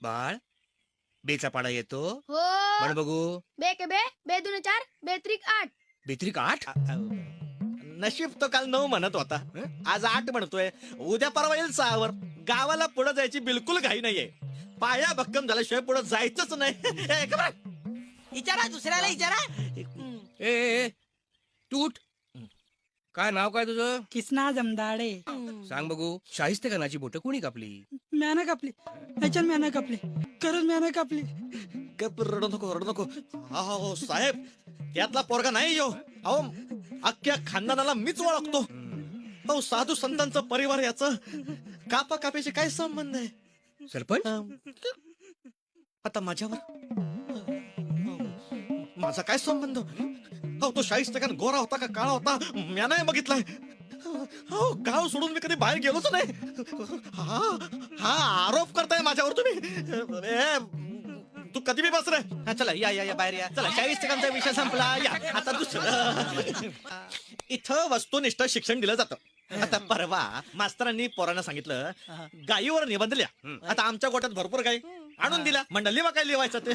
बाळ बेचा पाडा येतो हो म्हण बघू. बे के बे बे दुने 4 बे त्रिक 8. बेत्रिक 8. नशीब तो काल 9 म्हणत होता, आज 8 म्हणतोय. उद्या परवा येईल 6 वर. गावाला पुढे जायची बिलकुल घाई नाहीये. पाया भक्कम झाल्याशिवाय पुढे जायचंच नाही. ए, come on. विचारा दुसऱ्याला विचारा. ए, ए ए, तू उठ. काय नाव काय तुझं? किसना जमदाडे. सांग बघू. शाहिस्ते खानाची बोट कोणी कापली? म्यानं कापली. ह्याच्यात म्यानं कापली. खरंच म्यानं कापली. गप, रडू नको रडू नको. हो साहेब, त्यातला पोरगा नाही यो. अहो, अख्ख्या खानदानाला मीच ओळखतो. अहो, साधू संतांचं परिवार याचं कापा कापायचे काय संबंध आहे? सरपंच आता माझ्यावर माझा काय संबंध? अहो, तो शाहिस्ते खान गोरा होता का काळा होता मी नाही बघितलाय. हो, गाव सोडून मी कधी बाहेर गेलोच नाही. हा आरोप करताय माझ्यावर तुम्ही. तू कधी बी बस रे. हा, चला या बाहेर या. चला, 40% विषय संपला. या आता दुसरं. इथं वस्तुनिष्ठ शिक्षण दिलं जातं. आता परवा मास्तरांनी पोरांना सांगितलं गायीवर निबंध लिहा. आता आमच्या गोट्यात भरपूर गाई आणून दिला. मंडळ लिहा काय लिवायचं ते.